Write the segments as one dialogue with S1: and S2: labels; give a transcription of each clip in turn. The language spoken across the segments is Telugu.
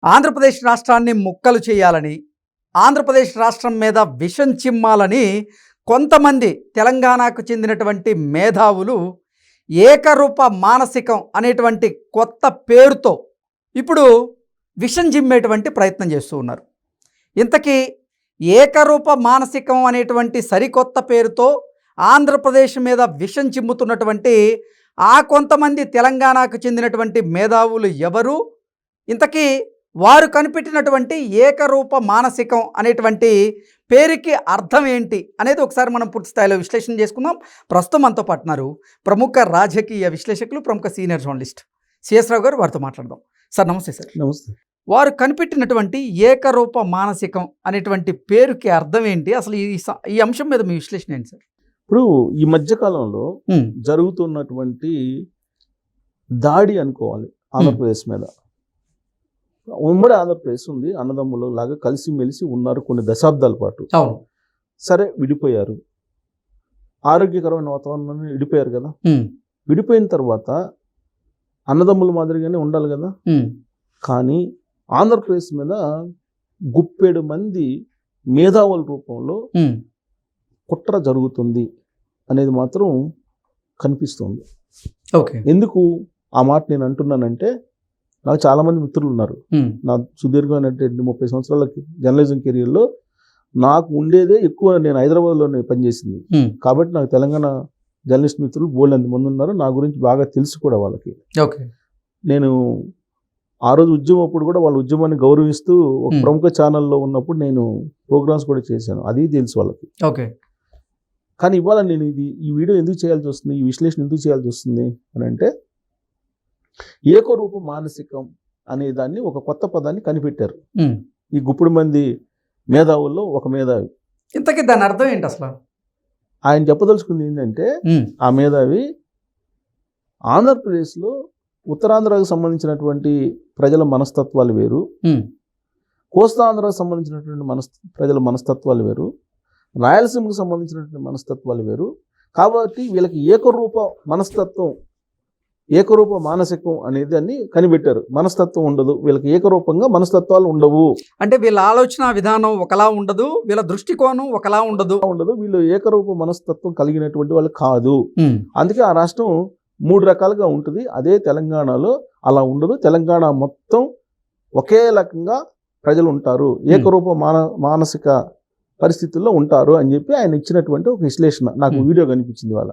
S1: ఆంధ్రప్రదేశ్ రాష్ట్రాన్ని ముక్కలు చేయాలని, ఆంధ్రప్రదేశ్ రాష్ట్రం మీద విషం చిమ్మాలని కొంతమంది తెలంగాణకు చెందినటువంటి మేధావులు ఏకరూప మానసికం అనేటువంటి కొత్త పేరుతో ఇప్పుడు విషం చిమ్మేటువంటి ప్రయత్నం చేస్తూ ఉన్నారు. ఇంతకీ ఏకరూప మానసికం అనేటువంటి సరికొత్త పేరుతో ఆంధ్రప్రదేశ్ మీద విషం చిమ్ముతున్నటువంటి ఆ కొంతమంది తెలంగాణకు చెందినటువంటి మేధావులు ఎవరు? ఇంతకీ వారు కనిపెట్టినటువంటి ఏకరూప మానసికం అనేటువంటి పేరుకి అర్థం ఏంటి అనేది ఒకసారి మనం పూర్తి స్థాయిలో విశ్లేషణ చేసుకుందాం. ప్రస్తుతం మనతో పాటున్నారు ప్రముఖ రాజకీయ విశ్లేషకులు, ప్రముఖ సీనియర్ జర్నలిస్ట్ సిఎస్ రావు గారు. వారితో మాట్లాడదాం. సార్ నమస్తే. సార్
S2: నమస్తే.
S1: వారు కనిపెట్టినటువంటి ఏకరూప మానసికం అనేటువంటి పేరుకి అర్థం ఏంటి? అసలు ఈ అంశం మీద మీ విశ్లేషణ ఏంటి సార్?
S2: ఇప్పుడు ఈ మధ్య కాలంలో జరుగుతున్నటువంటి దాడి అనుకోవాలి ఆంధ్రప్రదేశ్ మీద. ఉమ్మడి ఆంధ్రప్రదేశ్ ఉంది, అన్నదమ్ములు లాగా కలిసిమెలిసి ఉన్నారు కొన్ని దశాబ్దాల పాటు.
S1: అవును.
S2: సరే, విడిపోయారు, ఆరోగ్యకరమైన వాతావరణాన్ని విడిపోయారు కదా. విడిపోయిన తర్వాత అన్నదమ్ముల మాదిరిగానే ఉండాలి కదా. కానీ ఆంధ్రప్రదేశ్ మీద గుప్పెడు మంది మేధావుల రూపంలో కుట్ర జరుగుతుంది అనేది మాత్రం కనిపిస్తుంది.
S1: ఓకే.
S2: ఎందుకు ఆ మాట నేను అంటున్నానంటే, నాకు చాలామంది మిత్రులు ఉన్నారు. నా సుదీర్ఘమైనటువంటి 30 సంవత్సరాల జర్నలిజం కెరీర్లో నాకు ఉండేదే ఎక్కువ. నేను హైదరాబాద్లోనే పనిచేసింది కాబట్టి నాకు తెలంగాణ జర్నలిస్ట్ మిత్రులు బోల్డ్ మంది ఉన్నారు. నా గురించి బాగా తెలుసు కూడా వాళ్ళకి.
S1: ఓకే.
S2: నేను ఆ రోజు ఉద్యమం అప్పుడు కూడా వాళ్ళ ఉద్యమాన్ని గౌరవిస్తూ ఒక ప్రముఖ ఛానల్లో ఉన్నప్పుడు నేను ప్రోగ్రామ్స్ కూడా చేశాను. అది తెలుసు వాళ్ళకి.
S1: ఓకే.
S2: కానీ ఇవాళ నేను ఈ వీడియో ఎందుకు చేయాల్సి వస్తుంది, ఈ విశ్లేషణ ఎందుకు చేయాల్సి వస్తుంది అని అంటే, ఏకరూప మానసికం అనే దాన్ని ఒక కొత్త పదాన్ని కనిపెట్టారు ఈ గుప్పుడు మంది మేధావుల్లో ఒక మేధావి.
S1: ఇంతకీ దాని అర్థం ఏంటి అసలు?
S2: ఆయన చెప్పదలుచుకుంది ఏంటంటే, ఆ మేధావి ఆంధ్రప్రదేశ్లో ఉత్తరాంధ్రకు సంబంధించినటువంటి ప్రజల మనస్తత్వాలు వేరు, కోస్తాంధ్రకు సంబంధించినటువంటి ప్రజల మనస్తత్వాలు వేరు, రాయలసీమకు సంబంధించినటువంటి మనస్తత్వాలు వేరు. కాబట్టి వీళ్ళకి ఏకరూప మనస్తత్వం, ఏకరూప మానసికం అనేది అని కనిపెట్టారు. మనస్తత్వం ఉండదు వీళ్ళకి, ఏకరూపంగా మనస్తత్వాలు ఉండవు.
S1: అంటే వీళ్ళ ఆలోచన విధానం ఒకలా ఉండదు, వీళ్ళ దృష్టికోణం ఒకలా ఉండదు.
S2: వీళ్ళు ఏకరూప మనస్తత్వం కలిగినటువంటి వాళ్ళు కాదు. అందుకే ఆ రాష్ట్రం 3 రకాలుగా ఉంటుంది. అదే తెలంగాణలో అలా ఉండదు. తెలంగాణ మొత్తం ఒకే రకంగా ప్రజలు ఉంటారు, ఏకరూప మానసిక పరిస్థితుల్లో ఉంటారు అని చెప్పి ఆయన ఇచ్చినటువంటి ఒక విశ్లేషణ నాకు వీడియో కనిపించింది వాళ్ళ.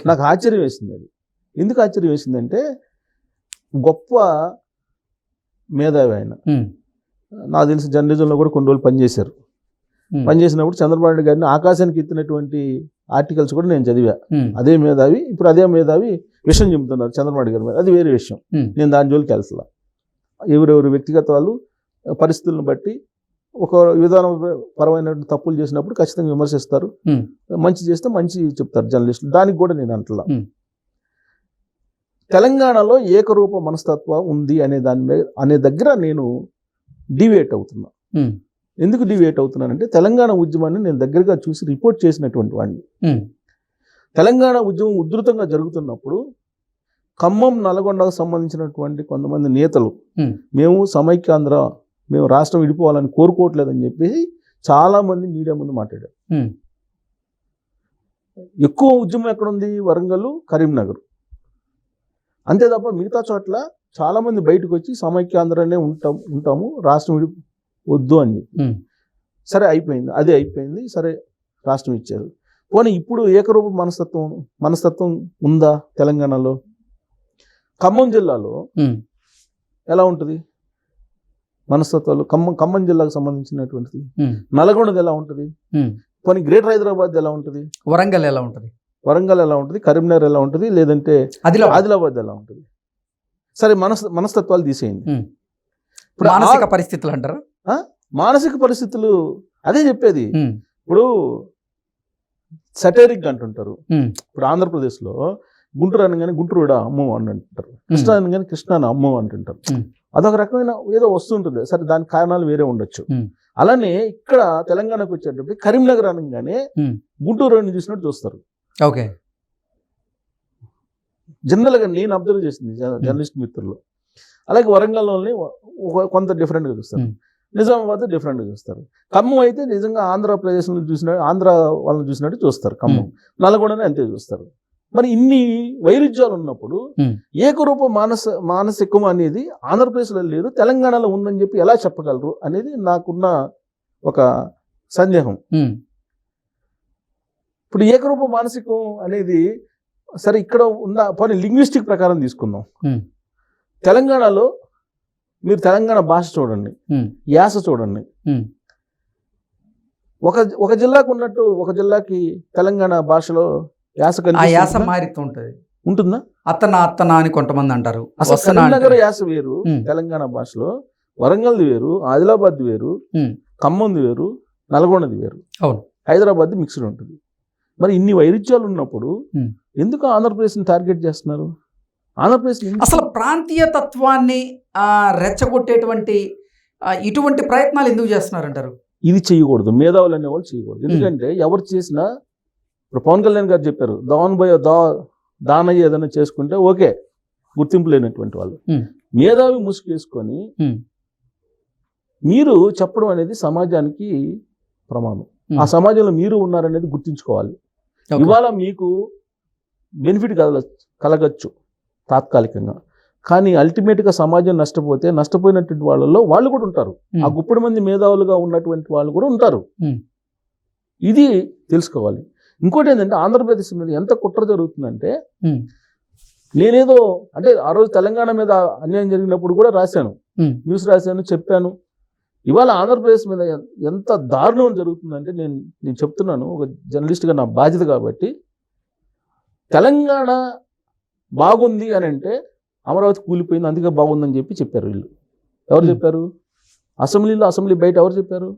S2: నాకు ఆశ్చర్యం వేసింది. అది ఎందుకు ఆశ్చర్యం వేసిందంటే, గొప్ప మేధావి ఆయన. నాకు తెలిసి జర్నలిజంలో కూడా కొన్ని రోజులు పనిచేశారు. పనిచేసినప్పుడు చంద్రబాబు నాయుడు గారిని ఆకాశానికి ఎత్తినటువంటి ఆర్టికల్స్ కూడా నేను చదివా. అదే మేధావి ఇప్పుడు అదే మేధావి విషయం చెబుతున్నారు చంద్రబాబు నాయుడు గారి మీద. అది వేరే విషయం, నేను దాని జోలికి వెళ్తా. ఎవరెవరు వ్యక్తిగతాలు పరిస్థితులను బట్టి ఒక విధానపరమైన తప్పులు చేసినప్పుడు ఖచ్చితంగా విమర్శిస్తారు, మంచి చేస్తే మంచి చెప్తారు జర్నలిస్టులు. దానికి కూడా నేను అంటలా. తెలంగాణలో ఏకరూప మనస్తత్వం ఉంది అనే దగ్గర నేను డివేట్ అవుతున్నా. ఎందుకు డివేట్ అవుతున్నానంటే, తెలంగాణ ఉద్యమాన్ని నేను దగ్గరగా చూసి రిపోర్ట్ చేసినటువంటి వాడిని. తెలంగాణ ఉద్యమం ఉధృతంగా జరుగుతున్నప్పుడు ఖమ్మం, నల్గొండకు సంబంధించినటువంటి కొంతమంది నేతలు మేము సమైక్యాంధ్ర, మేము రాష్ట్రం విడిపోవాలని కోరుకోవట్లేదని చెప్పేసి చాలామంది మీడియా ముందు మాట్లాడారు. ఎక్కువ ఉద్యమం ఎక్కడుంది? వరంగల్, కరీంనగర్. అంతే తప్ప మిగతా చోట్ల చాలామంది బయటకు వచ్చి సమైక్యాంధ్రనే ఉంటాము, రాష్ట్రం వద్దు అని చెప్పి. సరే, అయిపోయింది, అదే అయిపోయింది. సరే, రాష్ట్రం ఇచ్చారు. పోనీ ఇప్పుడు ఏకరూప మనస్తత్వం ఉందా తెలంగాణలో? ఖమ్మం జిల్లాలో ఎలా ఉంటుంది మనస్తత్వాలు? ఖమ్మం జిల్లాకు సంబంధించినటువంటిది. నల్గొండది ఎలా ఉంటుంది? పోనీ గ్రేటర్ హైదరాబాద్ ఎలా ఉంటుంది?
S1: వరంగల్ ఎలా ఉంటుంది?
S2: వరంగల్ ఎలా ఉంటుంది? కరీంనగర్ ఎలా ఉంటుంది? లేదంటే ఆదిలాబాద్ ఎలా ఉంటుంది? సరే, మనస్తత్వాలు తీసేయండి.
S1: ఇప్పుడు మానసిక పరిస్థితులు అంటారా?
S2: మానసిక పరిస్థితులు అదే చెప్పేది. ఇప్పుడు సటైరిక్ అంటుంటారు. ఇప్పుడు ఆంధ్రప్రదేశ్లో గుంటూరు అనగానే గుంటూరుడా అమ్మో అని అంటుంటారు, కృష్ణా అనగానే కృష్ణా అమ్మో అంటుంటారు. అదొక రకమైన ఏదో వస్తుంటుంది. సరే, దానికి కారణాలు వేరే ఉండొచ్చు. అలానే ఇక్కడ తెలంగాణకు వచ్చేటప్పుడు కరీంనగర్ అనగానే గుంటూరు అని చూసినట్టు చూస్తారు.
S1: ఓకే.
S2: జనరల్గా నేను అబ్జర్వ్ చేసింది జర్నలిస్ట్ మిత్రులు. అలాగే వరంగల్లోని కొంత డిఫరెంట్గా చూస్తారు, నిజామాబాద్ డిఫరెంట్గా చూస్తారు, ఖమ్మం అయితే నిజంగా ఆంధ్రప్రదేశ్ చూసినట్టు ఆంధ్ర వాళ్ళని చూసినట్టు చూస్తారు, ఖమ్మం నల్గొండనే అంతే చూస్తారు. మరి ఇన్ని వైరుధ్యాలు ఉన్నప్పుడు ఏకరూప మానసికం అనేది ఆంధ్రప్రదేశ్లో లేదు, తెలంగాణలో ఉందని చెప్పి ఎలా చెప్పగలరు అనేది నాకున్న ఒక సందేహం. ఇప్పుడు ఏకరూప మానసికం అనేది సరే ఇక్కడ ఉన్న పోనీ లింగ్విస్టిక్ ప్రకారం తీసుకుందాం. తెలంగాణలో మీరు తెలంగాణ భాష చూడండి, యాస చూడండి, ఒక జిల్లాకు ఉన్నట్టు ఒక జిల్లాకి తెలంగాణ భాషలో
S1: యాస మారుతూ ఉంటుంది,
S2: ఉంటుందా?
S1: అత్తన అని కొంతమంది అంటారు.
S2: అసలు కరీంనగర్ యాస వేరు తెలంగాణ భాషలో, వరంగల్ది వేరు, ఆదిలాబాద్ వేరు, ఖమ్మంది వేరు, నల్గొండది వేరు, హైదరాబాద్ మిక్స్డ్ ఉంటుంది. మరి ఇన్ని వైరుధ్యాలు ఉన్నప్పుడు ఎందుకు ఆంధ్రప్రదేశ్ని టార్గెట్ చేస్తున్నారు? ఆంధ్రప్రదేశ్
S1: అసలు ప్రాంతీయ తత్వాన్ని రెచ్చగొట్టేటువంటి ఇటువంటి ప్రయత్నాలు ఎందుకు చేస్తున్నారంటారు?
S2: ఇది చేయకూడదు, మేధావులు అనేవాళ్ళు చేయకూడదు. ఎందుకంటే ఎవరు చేసినా, ఇప్పుడు పవన్ కళ్యాణ్ గారు చెప్పారు, దానయ్య ఏదైనా చేసుకుంటే ఓకే, గుర్తింపు లేనటువంటి వాళ్ళు. మేధావి ముసుగేసుకొని మీరు చెప్పడం అనేది సమాజానికి ప్రమాదం. ఆ సమాజంలో మీరు ఉన్నారనేది గుర్తించుకోవాలి. ఇవాళ మీకు బెనిఫిట్ కలగచ్చు తాత్కాలికంగా, కానీ అల్టిమేట్గా సమాజం నష్టపోయినటువంటి వాళ్ళలో వాళ్ళు కూడా ఉంటారు. ఆ గుప్పటి మంది మేధావులుగా ఉన్నటువంటి వాళ్ళు కూడా ఉంటారు. ఇది తెలుసుకోవాలి. ఇంకోటి ఏంటంటే ఆంధ్రప్రదేశ్ మీద ఎంత కుట్ర జరుగుతుందంటే, నేనేదో అంటే ఆ రోజు తెలంగాణ మీద అన్యాయం జరిగినప్పుడు కూడా రాశాను, న్యూస్ రాశాను, చెప్పాను. ఇవాళ ఆంధ్రప్రదేశ్ మీద ఎంత దారుణం జరుగుతుందంటే నేను చెప్తున్నాను ఒక జర్నలిస్ట్గా నా బాధ్యత కాబట్టి. తెలంగాణ బాగుంది అని అంటే అమరావతి కూలిపోయింది అందుకే బాగుందని చెప్పారు వీళ్ళు. ఎవరు చెప్పారు? అసెంబ్లీ బయట ఎవరు చెప్పారు?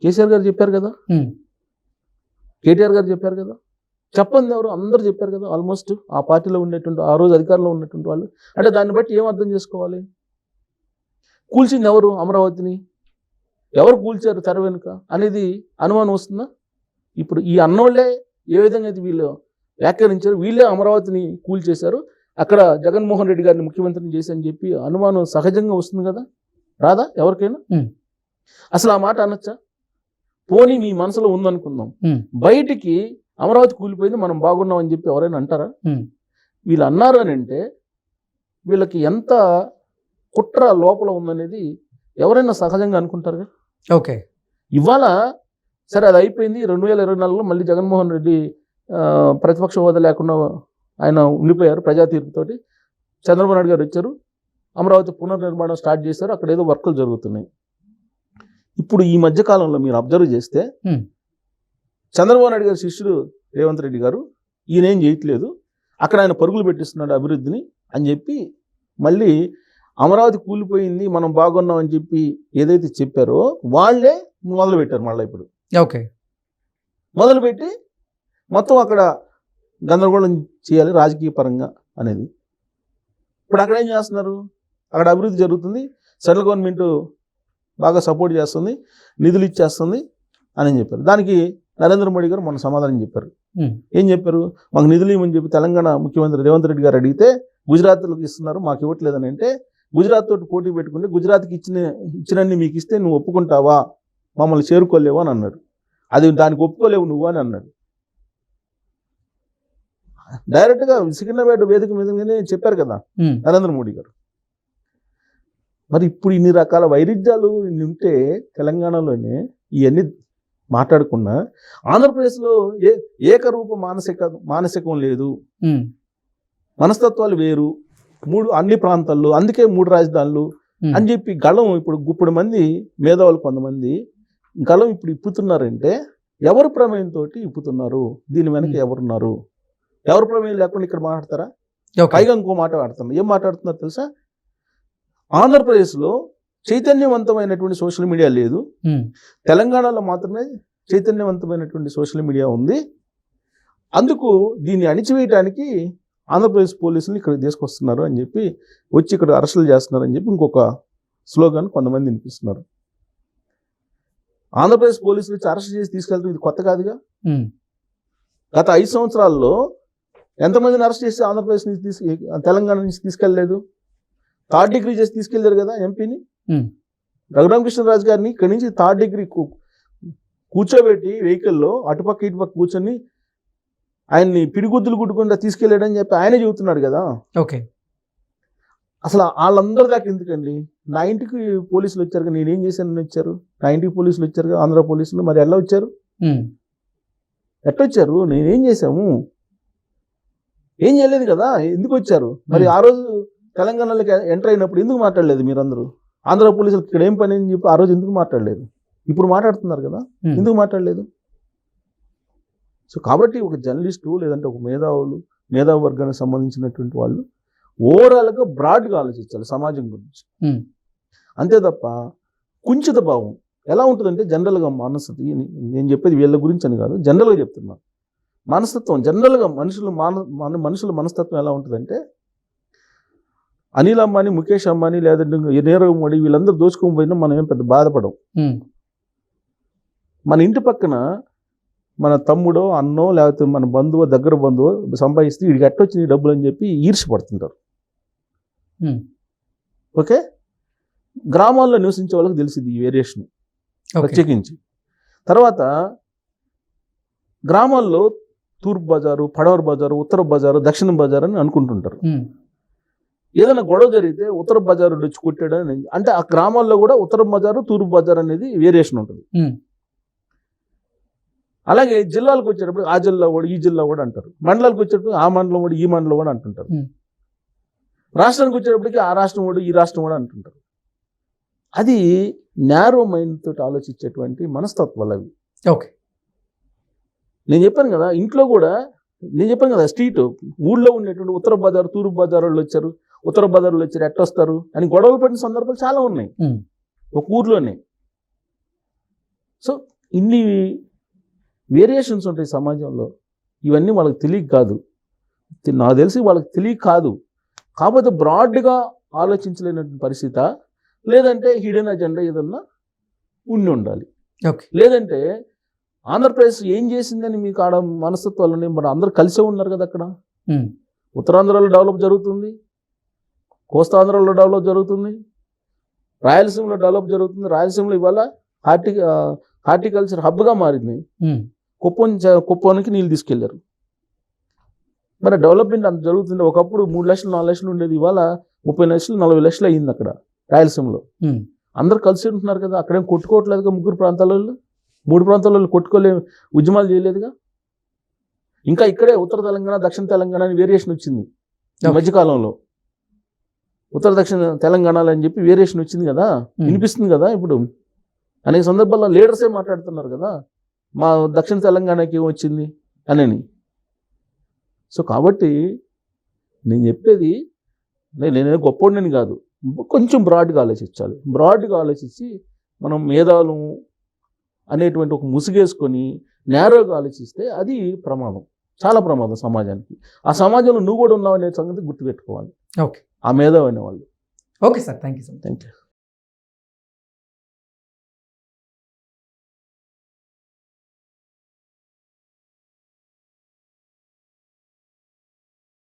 S2: కేసీఆర్ గారు చెప్పారు కదా, కేటీఆర్ గారు చెప్పారు కదా, చెప్పండి ఎవరు? అందరూ చెప్పారు కదా. ఆల్మోస్ట్ ఆ పార్టీలో ఉండేటువంటి, ఆ రోజు అధికారంలో ఉన్నటువంటి వాళ్ళు. అంటే దాన్ని బట్టి ఏం అర్థం చేసుకోవాలి? కూల్చింది ఎవరు? అమరావతిని ఎవరు కూల్చారు తెర వెనుక అనేది అనుమానం వస్తుందా? ఇప్పుడు ఈ అన్నోళ్లే ఏ విధంగా అయితే వీళ్ళు వ్యాఖ్యానించారు, వీళ్ళే అమరావతిని కూల్చేశారు, అక్కడ జగన్మోహన్ రెడ్డి గారిని ముఖ్యమంత్రిని చేశారని చెప్పి అనుమానం సహజంగా వస్తుంది కదా, రాదా ఎవరికైనా? అసలు ఆ మాట అనొచ్చా? పోనీ మీ మనసులో ఉందనుకుందాం, బయటికి అమరావతి కూలిపోయింది మనం బాగున్నాం అని చెప్పి ఎవరైనా అంటారా? వీళ్ళు అన్నారు అని అంటే వీళ్ళకి ఎంత కుట్ర లోపల ఉందనేది ఎవరైనా సహజంగా అనుకుంటారుగా.
S1: ఓకే,
S2: ఇవాళ సరే అది అయిపోయింది. 2024లో మళ్ళీ జగన్మోహన్ రెడ్డి ప్రతిపక్ష హోదా లేకుండా ఆయన ఉండిపోయారు ప్రజా తీర్పుతోటి. చంద్రబాబు నాయుడు గారు వచ్చారు, అమరావతి పునర్నిర్మాణం స్టార్ట్ చేశారు, అక్కడ ఏదో వర్కులు జరుగుతున్నాయి. ఇప్పుడు ఈ మధ్య కాలంలో మీరు అబ్జర్వ్ చేస్తే చంద్రబాబు నాయుడు గారి శిష్యుడు రేవంత్ రెడ్డి గారు ఈయనేం చేయట్లేదు, అక్కడ ఆయన పరుగులు పెట్టిస్తున్నాడు అభివృద్ధిని అని చెప్పి మళ్ళీ అమరావతి కూలిపోయింది మనం బాగున్నాం అని చెప్పి ఏదైతే చెప్పారో వాళ్ళే మొదలుపెట్టారు మళ్ళీ. ఇప్పుడు
S1: ఓకే,
S2: మొదలుపెట్టి మొత్తం అక్కడ గందరగోళం చేయాలి రాజకీయ పరంగా అనేది. ఇప్పుడు అక్కడ ఏం చేస్తున్నారు? అక్కడ అభివృద్ధి జరుగుతుంది, సెంట్రల్ గవర్నమెంట్ బాగా సపోర్ట్ చేస్తుంది, నిధులు ఇచ్చేస్తుంది అని చెప్పారు. దానికి నరేంద్ర మోడీ గారు మొన్న సమాధానం చెప్పారు. ఏం చెప్పారు? మాకు నిధులు ఇవ్వమని చెప్పి తెలంగాణ ముఖ్యమంత్రి రేవంత్ రెడ్డి గారు అడిగితే గుజరాత్లకు ఇస్తున్నారు మాకు ఇవ్వట్లేదని అంటే, గుజరాత్ తోటి పోటీ పెట్టుకుంటే గుజరాత్కి ఇచ్చినన్ని మీకు ఇస్తే నువ్వు ఒప్పుకుంటావా, మమ్మల్ని చేరుకోలేవు అని అన్నాడు. అది దానికి ఒప్పుకోలేవు నువ్వు అని అన్నాడు. డైరెక్ట్గా సికింద్రాబాద్ వేదిక మీదనే చెప్పారు కదా నరేంద్ర మోడీ గారు. మరి ఇప్పుడు ఇన్ని రకాల వైరుధ్యాలు ఇన్ని ఉంటే తెలంగాణలోనే ఇవన్నీ మాట్లాడుకున్నా, ఆంధ్రప్రదేశ్లో ఏకరూప మానసికం లేదు, మనస్తత్వాలు వేరు, అన్ని ప్రాంతాల్లో, అందుకే 3 రాజధానులు అని చెప్పి గళం ఇప్పుడు గుప్పుడు మంది మేధావులు కొంతమంది గళం ఇప్పుడు ఇప్పుతున్నారంటే ఎవరు ప్రమేయంతో ఇప్పుతున్నారు? దీని వెనక ఎవరున్నారు? ఎవరు ప్రమేయం లేకుండా ఇక్కడ మాట్లాడతారా? పైగా ఇంకో మాట మాట్లాడుతున్నారు. ఏం మాట్లాడుతున్నారు తెలుసా? ఆంధ్రప్రదేశ్లో చైతన్యవంతమైనటువంటి సోషల్ మీడియా లేదు, తెలంగాణలో మాత్రమే చైతన్యవంతమైనటువంటి సోషల్ మీడియా ఉంది, అందుకు దీన్ని అణిచివేయటానికి ఆంధ్రప్రదేశ్ పోలీసులు ఇక్కడ తీసుకొస్తున్నారు అని చెప్పి వచ్చి ఇక్కడ అరెస్టులు చేస్తున్నారు అని చెప్పి ఇంకొక స్లోగన్ కొంతమంది వినిపిస్తున్నారు. ఆంధ్రప్రదేశ్ పోలీసులు వచ్చి అరెస్ట్ చేసి తీసుకెళ్తారు, ఇది కొత్త కాదుగా. గత 5 సంవత్సరాల్లో ఎంతమందిని అరెస్ట్ చేసి ఆంధ్రప్రదేశ్ నుంచి తెలంగాణ నుంచి తీసుకెళ్ళలేదు? థర్డ్ డిగ్రీ చేసి తీసుకెళ్లారు కదా ఎంపీని.
S1: ఉమ్.
S2: రఘురామకృష్ణరాజు గారిని ఇక్కడి నుంచి థర్డ్ డిగ్రీ కూర్చోబెట్టి వెహికల్లో అటుపక్క ఇటుపక్క కూర్చొని ఆయన్ని పిడిగుద్దులు కుట్టుకుంటా తీసుకెళ్ళాడని చెప్పి ఆయనే చెబుతున్నాడు కదా.
S1: ఓకే.
S2: అసలు వాళ్ళందరి దాకా ఎందుకండి? నా ఇంటికి పోలీసులు వచ్చారు కదా, నేనేం చేశానని వచ్చారు? నా ఇంటికి పోలీసులు వచ్చారు కదా, ఆంధ్ర పోలీసులు. మరి ఎలా వచ్చారు? ఎట్టొచ్చారు? నేనేం చేశాము? ఏం చేయలేదు కదా, ఎందుకు వచ్చారు? మరి ఆ రోజు తెలంగాణలోకి ఎంటర్ అయినప్పుడు ఎందుకు మాట్లాడలేదు మీరందరూ? ఆంధ్ర పోలీసులు ఇక్కడ ఏం పని అని చెప్పి ఆ రోజు ఎందుకు మాట్లాడలేదు? ఇప్పుడు మాట్లాడుతున్నారు కదా, ఎందుకు మాట్లాడలేదు? సో కాబట్టి ఒక జర్నలిస్టు లేదంటే ఒక మేధావి వర్గానికి సంబంధించినటువంటి వాళ్ళు ఓవరాల్గా బ్రాడ్గా ఆలోచించాలి సమాజం గురించి. అంతే తప్ప కుంచిత భావం ఎలా ఉంటుందంటే జనరల్గా మనస్తత్వం, నేను చెప్పేది వీళ్ళ గురించి అని కాదు, జనరల్గా చెప్తున్నాను. మనస్తత్వం జనరల్గా మనుషుల మనస్తత్వం ఎలా ఉంటుందంటే, అనిల్ అంబానీ, ముఖేష్ అంబానీ లేదంటే నీరవ్ మోడీ వీళ్ళందరూ దోచుకోకపోయినా మనం ఏం పెద్ద బాధపడం. మన ఇంటి పక్కన మన తమ్ముడో అన్నో లేకపోతే మన బంధువో దగ్గర బంధువో సంపాదిస్తే వీడికి ఎట్టొచ్చింది డబ్బులు అని చెప్పి ఈర్ష్యపడుతుంటారు. ఓకే, గ్రామాల్లో నివసించే వాళ్ళకి తెలిసింది ఈ వేరియేషన్ ప్రత్యేకించి. తర్వాత గ్రామాల్లో తూర్పు బజారు, పడమర బజారు, ఉత్తర బజారు, దక్షిణ బజారు అని అనుకుంటుంటారు. ఏదైనా గొడవ జరిగితే ఉత్తర బజారు వచ్చి కొట్టాడని, అంటే ఆ గ్రామాల్లో కూడా ఉత్తర బజారు, తూర్పు బజారు అనేది వేరియేషన్ ఉంటుంది. అలాగే జిల్లాలకు వచ్చేటప్పుడు ఆ జిల్లా కూడా ఈ జిల్లా కూడా అంటారు, మండలాలకు వచ్చేటప్పుడు ఆ మండలం కూడా ఈ మండలం కూడా అంటుంటారు, రాష్ట్రానికి వచ్చేటప్పటికి ఆ రాష్ట్రం కూడా ఈ రాష్ట్రం కూడా అంటుంటారు. అది నేరో మైండ్ తోటి ఆలోచించేటువంటి మనస్తత్వాలు అవి.
S1: ఓకే,
S2: నేను చెప్పాను కదా, ఇంట్లో కూడా నేను చెప్పాను కదా, స్ట్రీట్ ఊళ్ళో ఉండేటువంటి ఉత్తర బజారు, తూర్పు బజారు వాళ్ళు వచ్చారు, ఉత్తర బజార్లో వచ్చారు, ఎట్టొస్తారు అని గొడవలు పడిన సందర్భాలు చాలా ఉన్నాయి ఒక ఊర్లోనే. సో ఇన్ని వేరియేషన్స్ ఉంటాయి సమాజంలో. ఇవన్నీ వాళ్ళకి తెలియక కాదు, నాకు తెలిసి వాళ్ళకి తెలియక కాదు, కాకపోతే బ్రాడ్గా ఆలోచించలేనటువంటి పరిస్థితి, లేదంటే హిడెన్ అజెండా ఏదన్నా ఉండాలి.
S1: ఓకే,
S2: లేదంటే ఆంధ్రప్రదేశ్ ఏం చేసిందని మీకు ఆడ మనస్తత్వాలని, మరి అందరూ కలిసే ఉన్నారు కదా అక్కడ. ఉత్తరాంధ్రలో డెవలప్ జరుగుతుంది, కోస్తాంధ్రలో డెవలప్ జరుగుతుంది, రాయలసీమలో డెవలప్ జరుగుతుంది. రాయలసీమలో ఇవాళ హార్టికల్చర్ హబ్గా మారింది. కుప్పానికి నీళ్ళు తీసుకెళ్లారు. మరి డెవలప్మెంట్ అంత జరుగుతుంది. ఒకప్పుడు 3 లక్షలు 4 లక్షలు ఉండేది, ఇవాళ 30 లక్షలు 40 లక్షలు అయ్యింది అక్కడ రాయలసీమలో. అందరు కలిసి ఉంటున్నారు కదా, అక్కడేం కొట్టుకోవట్లేదుగా. 3 ప్రాంతాలలో 3 ప్రాంతాలలో కొట్టుకోలే, ఉద్యమాలు చేయలేదుగా. ఇంకా ఇక్కడే ఉత్తర తెలంగాణ, దక్షిణ తెలంగాణ అని వేరియేషన్ వచ్చింది ఈ మధ్యకాలంలో. ఉత్తర దక్షిణ తెలంగాణలో అని చెప్పి వేరియేషన్ వచ్చింది కదా, వినిపిస్తుంది కదా ఇప్పుడు. అనేక సందర్భాల్లో లీడర్సే మాట్లాడుతున్నారు కదా, మా దక్షిణ తెలంగాణకి వచ్చింది అని. సో కాబట్టి నేను చెప్పేది, నేనే గొప్పవాడిని కాదు, కొంచెం బ్రాడ్గా ఆలోచించాలి. బ్రాడ్గా ఆలోచించి మనం మేధావులు అనేటువంటి ఒక ముసుగేసుకొని నేరోగా ఆలోచిస్తే అది ప్రమాదం, చాలా ప్రమాదం సమాజానికి. ఆ సమాజంలో నువ్వు కూడా ఉన్నావు అనే సంగతి గుర్తుపెట్టుకోవాలి
S1: ఓకే,
S2: ఆ మేధావి అనే వాళ్ళు.
S1: Okay sir, thank you.